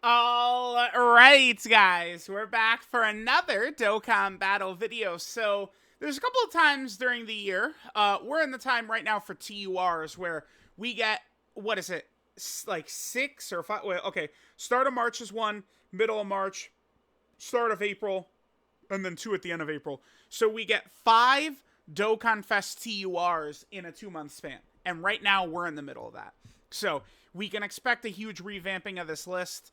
All right, guys, we're back for another Dokkan battle video. So there's a couple of times during the year, we're in the time right now for TURs where we get, what is it, like 6 or 5, well, okay, start of March is one, middle of March, start of April, and then two at the end of April. So we get 5 DOKKANFEST TURs in a 2 month span. And right now we're in the middle of that. So we can expect a huge revamping of this list.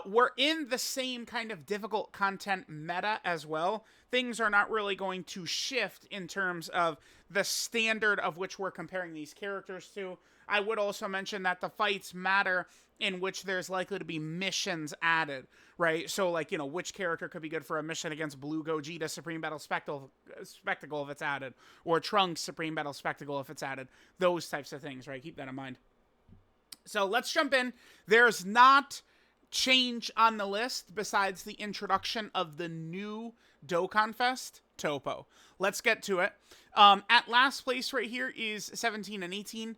We're in the same kind of difficult content meta as well. Things are not really going to shift in terms of the standard of which we're comparing these characters to. I would also mention that the fights matter in which there's likely to be missions added, right? So, like, which character could be good for a mission against Blue Gogeta Supreme Battle Spectacle if it's added, or Trunks Supreme Battle Spectacle if it's added. Those types of things, right? Keep that in mind. So let's jump in. There's not change on the list besides the introduction of the new DOKKANFEST TOPPO. Let's get to it. At last place right here is 17 and 18.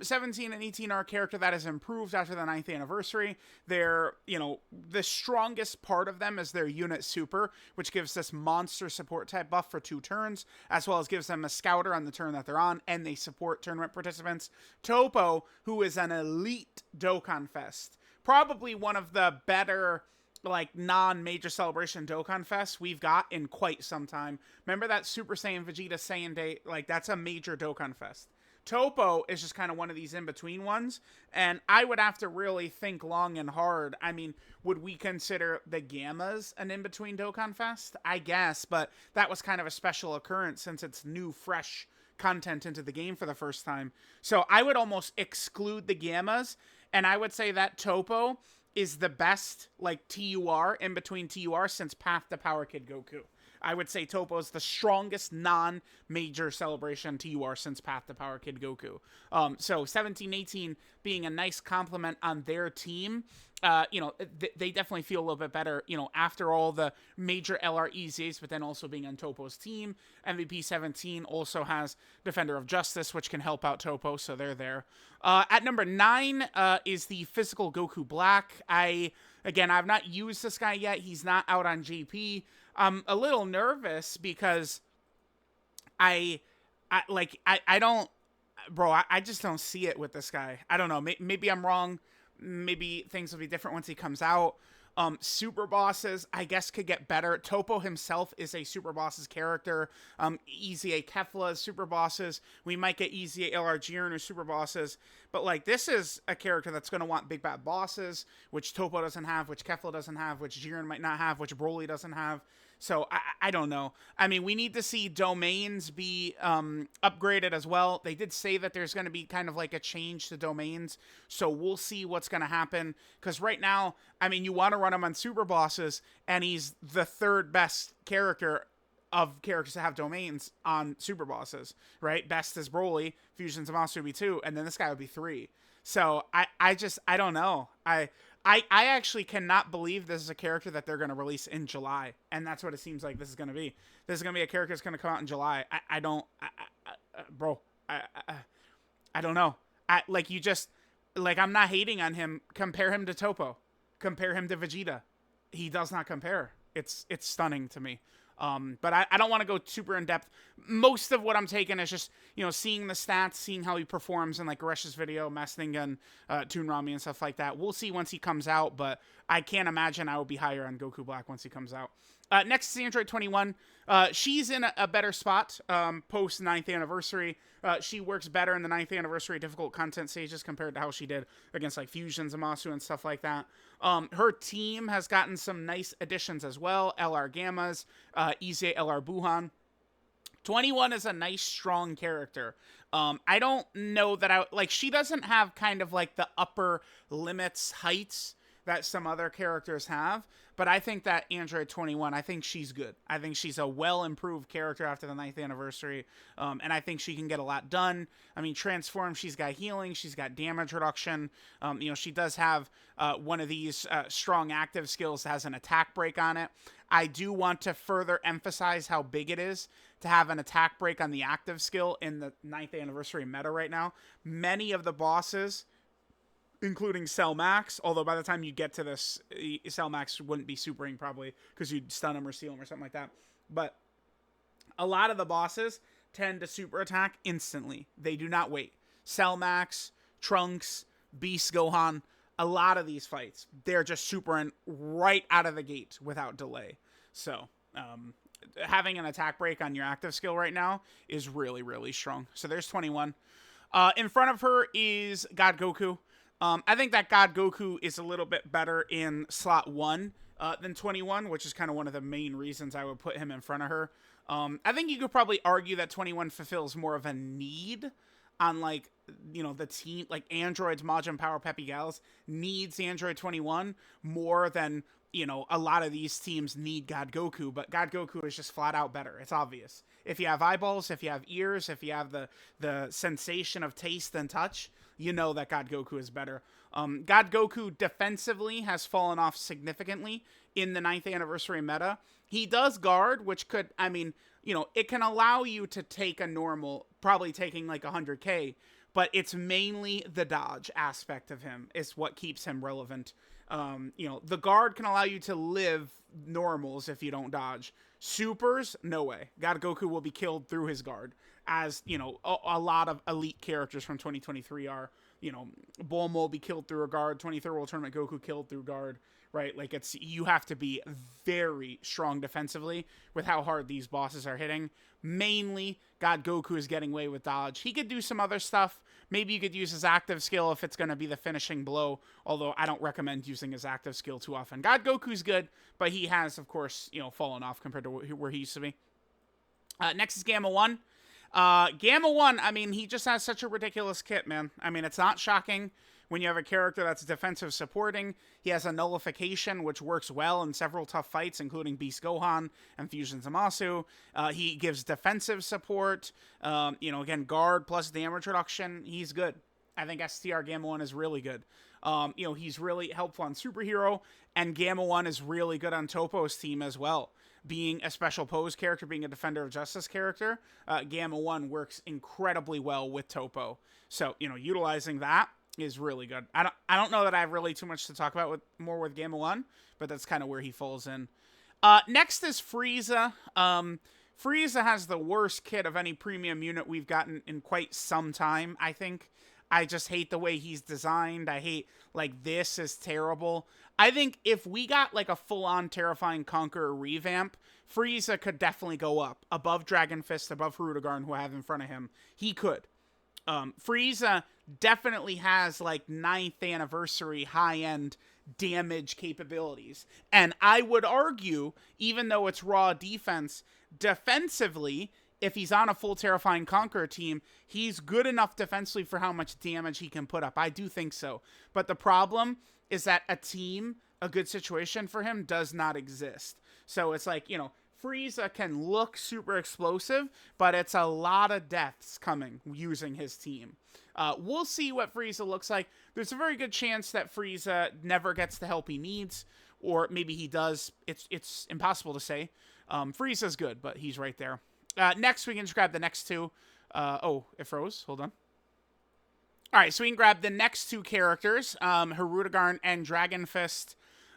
17 and 18 are a character that has improved after the 9th anniversary. They're, the strongest part of them is their unit super, which gives this monster support type buff for 2 turns, as well as gives them a scouter on the turn that they're on, and they support tournament participants. TOPPO, who is an elite DOKKANFEST, probably one of the better, like, non-major celebration DOKKANFEST we've got in quite some time. Remember that Super Saiyan Vegeta Saiyan Day? Like, that's a major DOKKANFEST. TOPPO is just kind of one of these in-between ones, and I would have to really think long and hard. I mean, would we consider the Gammas an in-between DOKKANFEST? I guess, but that was kind of a special occurrence since it's new, fresh content into the game for the first time. So I would almost exclude the Gammas, and I would say that TOPPO is the best, like, TUR in between TUR since Path to Power Kid Goku. I would say TOPPO is the strongest non-major celebration TUR since Path to Power Kid Goku. So 17-18 being a nice compliment on their team. They definitely feel a little bit better, after all the major LR EZAs, but then also being on TOPPO's team. MVP 17 also has Defender of Justice, which can help out TOPPO, so they're there. At number 9 is the Physical Goku Black. I've not used this guy yet. He's not out on JP. I'm a little nervous because I just don't see it with this guy. I don't know. Maybe I'm wrong. Maybe things will be different once he comes out. Super bosses, I guess, could get better. TOPPO himself is a super bosses character. EZA Kefla is super bosses. We might get EZA LR Jiren or super bosses. But, like, this is a character that's going to want big bad bosses, which TOPPO doesn't have, which Kefla doesn't have, which Jiren might not have, which Broly doesn't have. So, I don't know. I mean, we need to see domains be upgraded as well. They did say that there's going to be kind of like a change to domains. So, we'll see what's going to happen. Because right now, I mean, you want to run him on super bosses, and he's the 3rd best character of characters that have domains on super bosses, right? Best is Broly, Fusion Zamasu would be 2, and then this guy would be 3. So, I don't know. I actually cannot believe this is a character that they're going to release in July, and that's what it seems like this is going to be. This is going to be a character that's going to come out in July. I don't know. I'm not hating on him. Compare him to TOPPO. Compare him to Vegeta. He does not compare. It's stunning to me. But I don't want to go super in depth. Most of what I'm taking is just, seeing the stats, seeing how he performs in, like, Gresh's video, Mastingan, Toon Rami, and stuff like that. We'll see once he comes out, but I can't imagine I will be higher on Goku Black once he comes out. Next is Android 21. She's in a better spot post 9th anniversary. She works better in the 9th anniversary difficult content stages compared to how she did against, like, Fusion Zamasu and stuff like that. Her team has gotten some nice additions as well. LR Gammas, EZA LR Buhan. 21 is a nice, strong character. I don't know that she doesn't have kind of like the upper limits heights that some other characters have, but I think that Android 21, I think she's good. I think she's a well-improved character after the 9th anniversary, and I think she can get a lot done. I mean, Transform, she's got healing, she's got damage reduction. She does have one of these strong active skills that has an attack break on it. I do want to further emphasize how big it is to have an attack break on the active skill in the 9th anniversary meta right now. Many of the bosses including Cell Max. Although by the time you get to this, Cell Max wouldn't be supering probably because you'd stun him or steal him or something like that. But a lot of the bosses tend to super attack instantly. They do not wait. Cell Max, Trunks, Beast Gohan, a lot of these fights, they're just supering right out of the gate without delay. So, having an attack break on your active skill right now is really, really strong. So there's 21. In front of her is God Goku. I think that God Goku is a little bit better in slot 1 than 21, which is kind of one of the main reasons I would put him in front of her. I think you could probably argue that 21 fulfills more of a need on, like, you know, the team, like Androids, Majin Power, Peppy Gals needs Android 21 more than, you know, a lot of these teams need God Goku, but God Goku is just flat out better. It's obvious. If you have eyeballs, if you have ears, if you have the sensation of taste and touch, you know that God Goku is better. God Goku defensively has fallen off significantly in the 9th anniversary meta. He does guard, which could, I mean, you know, it can allow you to take a normal, probably taking like 100k, but it's mainly the dodge aspect of him is what keeps him relevant. You know, the guard can allow you to live normals if you don't dodge. Supers, no way. God Goku will be killed through his guard, as, you know, a lot of elite characters from 2023 are. You know, Bulma will be killed through a guard. 23rd World Tournament Goku killed through guard, right? Like, it's, you have to be very strong defensively with how hard these bosses are hitting. Mainly, God Goku is getting away with dodge. He could do some other stuff. Maybe you could use his active skill if it's going to be the finishing blow, although I don't recommend using his active skill too often. God Goku's good, but he has, of course, you know, fallen off compared to where he used to be. Next is Gamma 1. Gamma 1, I mean, he just has such a ridiculous kit, man. I mean, it's not shocking when you have a character that's defensive supporting. He has a nullification, which works well in several tough fights, including Beast Gohan and Fusion Zamasu. He gives defensive support. You know, again, guard plus damage reduction. He's good. I think STR Gamma 1 is really good. You know, he's really helpful on Superhero, and Gamma 1 is really good on TOPPO's team as well. Being a special pose character, being a Defender of Justice character, Gamma 1 works incredibly well with TOPPO. So, you know, utilizing that is really good. I don't know that I have really too much to talk about with Gamma 1, but that's kind of where he falls in. Next is Frieza. Frieza has the worst kit of any premium unit we've gotten in quite some time, I think. I just hate the way he's designed. I hate, like, this is terrible. I think if we got, like, a full-on Terrifying Conqueror revamp, Frieza could definitely go up. Above Dragon Fist, above Hirudegarn, who I have in front of him. He could. Frieza definitely has, like, 9th anniversary high-end damage capabilities. And I would argue, even though it's raw defense, defensively, if he's on a full Terrifying Conqueror team, he's good enough defensively for how much damage he can put up. I do think so. But the problem is that a good situation for him does not exist. So it's like, you know, Frieza can look super explosive, but it's a lot of deaths coming using his team. We'll see what Frieza looks like. There's a very good chance that Frieza never gets the help he needs, or maybe he does. It's impossible to say. Frieza's good, but he's right there. Next, we can just grab the next two. Oh, it froze. Hold on. All right, so we can grab the next two characters, Hirudegarn and Dragon Fist.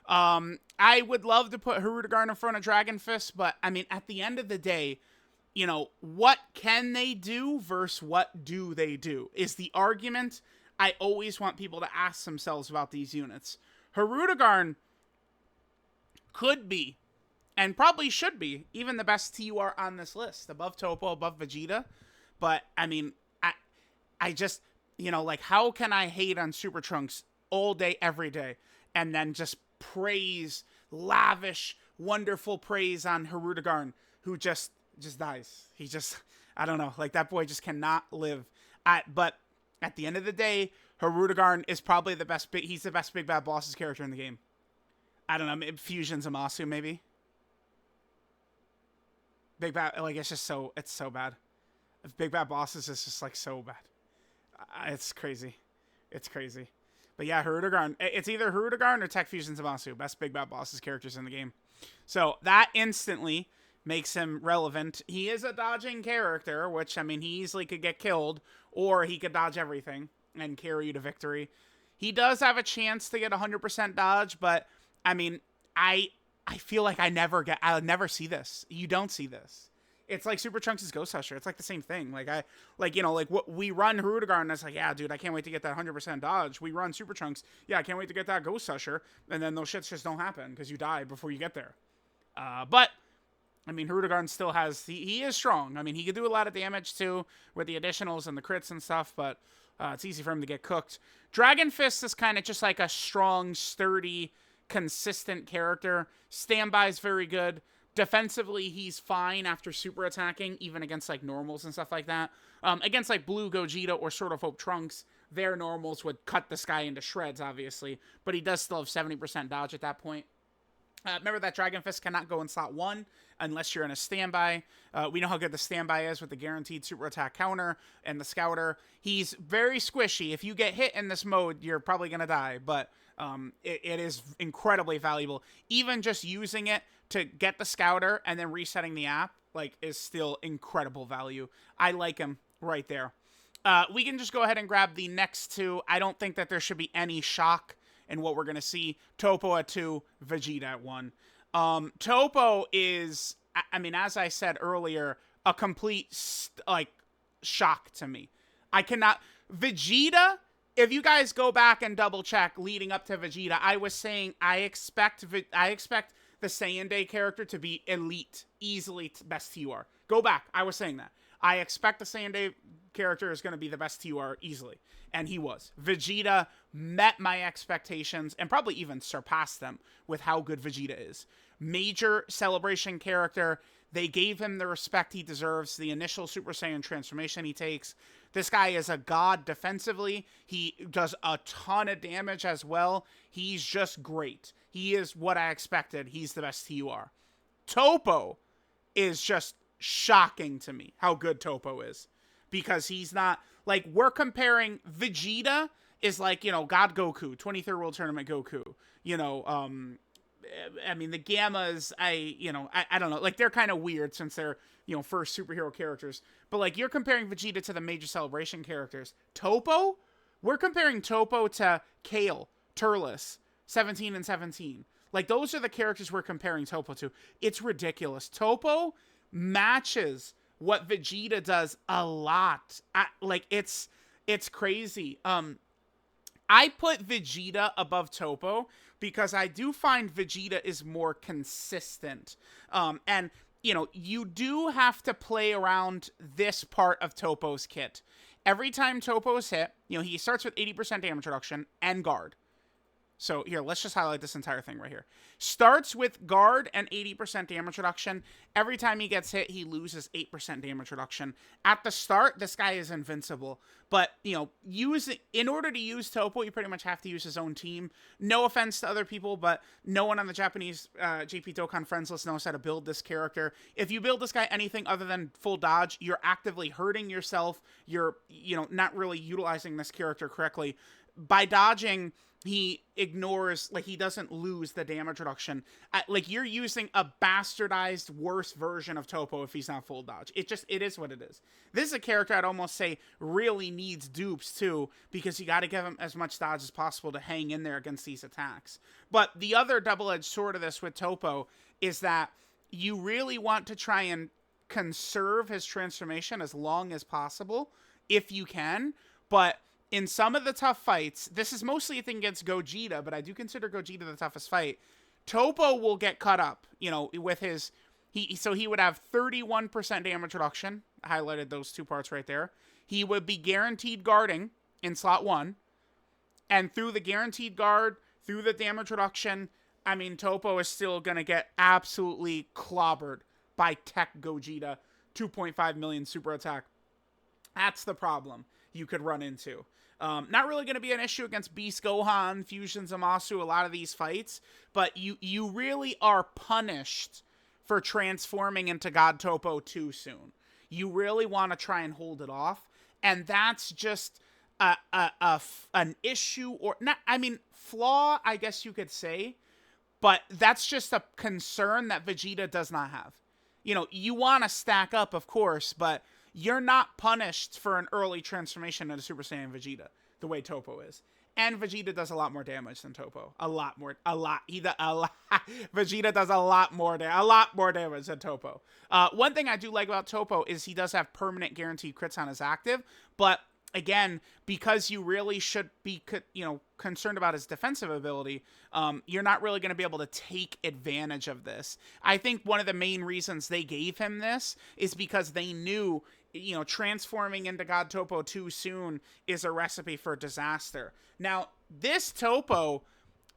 I would love to put Hirudegarn in front of Dragon Fist, but, I mean, at the end of the day, you know, what can they do versus what do they do is the argument I always want people to ask themselves about these units. Hirudegarn could be, and probably should be, even the best TUR on this list, above TOPPO, above Vegeta. But, I mean, I just, you know, like, how can I hate on Super Trunks all day, every day, and then just praise, lavish, wonderful praise on Hirudegarn, who just dies. He just, I don't know, like, that boy just cannot live. But at the end of the day, Hirudegarn is probably the best, he's the best Big Bad Bosses character in the game. I don't know, maybe Fusion Zamasu, maybe? Big Bad, like, it's just so, it's so bad. Big Bad Bosses is just, like, so bad. It's crazy. It's crazy. But yeah, Hirudegarn, it's either Hirudegarn or Tech Fusion Zamasu, best Big Bad Bosses characters in the game. So that instantly makes him relevant. He is a dodging character, which, I mean, he easily could get killed, or he could dodge everything and carry you to victory. He does have a chance to get 100% dodge, but I mean, I feel like I'll never see this. You don't see this. It's like Super Trunks' Ghost Usher. It's like the same thing. Like what we run Rudigar, and it's like, yeah, dude, I can't wait to get that 100% dodge. We run Super Trunks. Yeah, I can't wait to get that Ghost Usher. And then those shits just don't happen because you die before you get there. But I mean, Rudigarn still has, he is strong. I mean, he can do a lot of damage too with the additionals and the crits and stuff, but it's easy for him to get cooked. Dragon Fist is kind of just like a strong, sturdy, consistent character. Standby is very good. Defensively, he's fine after super attacking, even against like normals and stuff like that. Against like Blue Gogeta or Sword of Hope Trunks, their normals would cut this guy into shreds, obviously, but he does still have 70% dodge at that point. Remember that Dragon Fist cannot go in slot 1 unless you're in a standby. We know how good the standby is with the guaranteed super attack counter and the scouter. He's very squishy. If you get hit in this mode, you're probably going to die, but it is incredibly valuable. Even just using it to get the scouter and then resetting the app like is still incredible value. I like him right there. We can just go ahead and grab the next two. I don't think that there should be any shock in what we're going to see. TOPPO at 2, Vegeta at 1. TOPPO is, I mean, as I said earlier, a complete, shock to me. I cannot, Vegeta, if you guys go back and double check leading up to Vegeta, I was saying I expect the Saiyan Day character to be elite, easily best TUR. Go back, I was saying that. I expect the Saiyan Day character is going to be the best TUR easily. And he was. Vegeta met my expectations and probably even surpassed them with how good Vegeta is. Major celebration character. They gave him the respect he deserves. The initial Super Saiyan transformation he takes. This guy is a god defensively. He does a ton of damage as well. He's just great. He is what I expected. He's the best TUR. TOPPO is just shocking to me how good TOPPO is. Because he's not, like, we're comparing, Vegeta is like, you know, God Goku, 23rd World Tournament Goku. You know, I mean, the Gammas, I don't know. Like, they're kind of weird since they're, you know, first superhero characters. But, like, you're comparing Vegeta to the major celebration characters. TOPPO? We're comparing TOPPO to Kale, Turles, 17 and 17. Like, those are the characters we're comparing TOPPO to. It's ridiculous. TOPPO matches what Vegeta does a lot. It's crazy. I put Vegeta above TOPPO because I do find Vegeta is more consistent. And, you know, you do have to play around this part of TOPPO's kit. Every time TOPPO's hit, you know, he starts with 80% damage reduction and guard. So here, let's just highlight this entire thing right here. Starts with guard and 80% damage reduction. Every time he gets hit, he loses 8% damage reduction. At the start, this guy is invincible. But, you know, in order to use TOPPO, you pretty much have to use his own team. No offense to other people, but no one on the Japanese JP Dokkan friends list knows how to build this character. If you build this guy anything other than full dodge, you're actively hurting yourself. You're, you know, not really utilizing this character correctly. By dodging, he ignores, like, he doesn't lose the damage reduction. Like, you're using a bastardized, worse version of TOPPO if he's not full dodge. It is what it is. This is a character I'd almost say really needs dupes, too, because you got to give him as much dodge as possible to hang in there against these attacks. But the other double-edged sword of this with TOPPO is that you really want to try and conserve his transformation as long as possible, if you can, but in some of the tough fights, this is mostly a thing against Gogeta, but I do consider Gogeta the toughest fight. TOPPO will get cut up, you know, with his, so he would have 31% damage reduction. I highlighted those two parts right there. He would be guaranteed guarding in slot 1. And through the guaranteed guard, through the damage reduction, I mean, TOPPO is still going to get absolutely clobbered by Tech Gogeta. 2.5 million super attack. That's the problem you could run into. Not really going to be an issue against Beast Gohan, Fusion Zamasu, a lot of these fights, but you really are punished for transforming into God TOPPO too soon. You really want to try and hold it off, and that's just an issue, or not, I mean, flaw, I guess you could say, but that's just a concern that Vegeta does not have. You know, you want to stack up, of course, but you're not punished for an early transformation into Super Saiyan Vegeta, the way TOPPO is. And Vegeta does a lot more damage than Toppo. A lot more. A lot. Vegeta does a lot more damage than Toppo. One thing I do like about Toppo is he does have permanent guaranteed crits on his active, but again, because you really should be, concerned about his defensive ability, you're not really going to be able to take advantage of this. I think one of the main reasons they gave him this is because they knew, transforming into God Toppo too soon is a recipe for disaster. Now, this Toppo,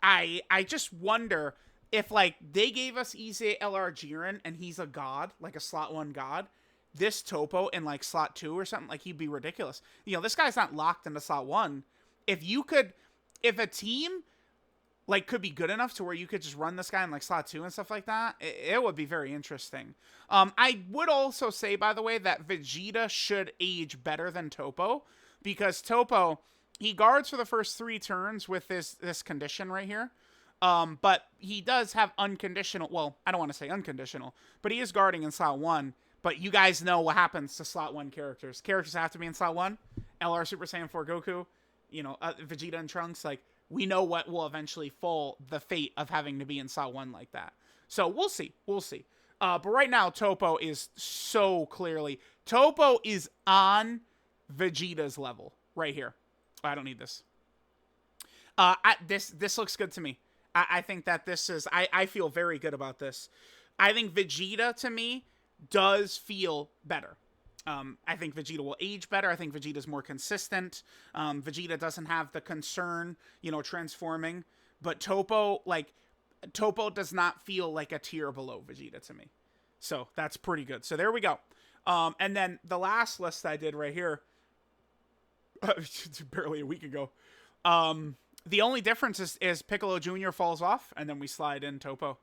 I just wonder if, they gave us Easy LR Jiren and he's a god, like a slot 1 god, this Toppo in, slot 2 or something, he'd be ridiculous. This guy's not locked into slot 1. If a team, could be good enough to where you could just run this guy in, slot 2 and stuff like that, it would be very interesting. I would also say, by the way, that Vegeta should age better than Toppo, because Toppo, he guards for the first 3 turns with this condition right here. But he does have unconditional, well, I don't want to say unconditional, but he is guarding in slot 1. But you guys know what happens to slot 1 characters. Characters have to be in slot 1. LR Super Saiyan 4 Goku, Vegeta and Trunks, we know what will eventually fall the fate of having to be in slot 1 like that. So we'll see. We'll see. But right now, Toppo is so clearly, Toppo is on Vegeta's level right here. I don't need this. This looks good to me. I think that this is, I feel very good about this. I think Vegeta, to me, does feel better. I think Vegeta will age better. I think Vegeta's more consistent. Vegeta doesn't have the concern, transforming. But Toppo, Toppo does not feel like a tier below Vegeta to me. So that's pretty good. So there we go. And then the last list I did right here, barely a week ago. The only difference is Piccolo Jr. falls off, and then we slide in Toppo.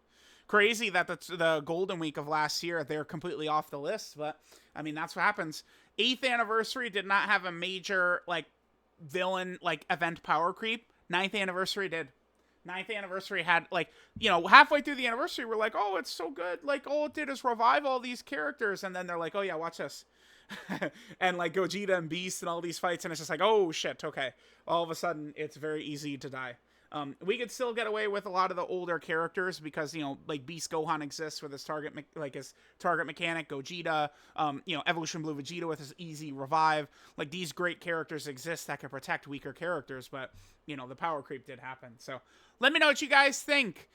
Crazy that the Golden Week of last year, they're completely off the list, but, I mean, that's what happens. 8th Anniversary did not have a major, villain, event power creep. 9th Anniversary did. 9th Anniversary had, halfway through the anniversary, we're like, oh, it's so good. All it did is revive all these characters, and then they're like, oh, yeah, watch this. And, Gogeta and Beast and all these fights, and it's just like, oh, shit, okay. All of a sudden, it's very easy to die. We could still get away with a lot of the older characters because, Beast Gohan exists with his target mechanic, Gogeta, Evolution Blue Vegeta with his easy revive. These great characters exist that can protect weaker characters, but, the power creep did happen. So, let me know what you guys think.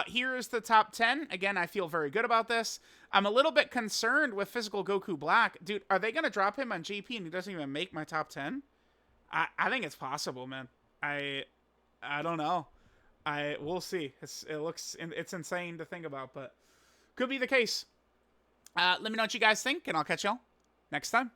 Here's the top 10. Again, I feel very good about this. I'm a little bit concerned with Physical Goku Black. Dude, are they going to drop him on JP and he doesn't even make my top 10? I think it's possible, man. I don't know. We'll see. It's insane to think about, but could be the case. Let me know what you guys think, and I'll catch y'all next time.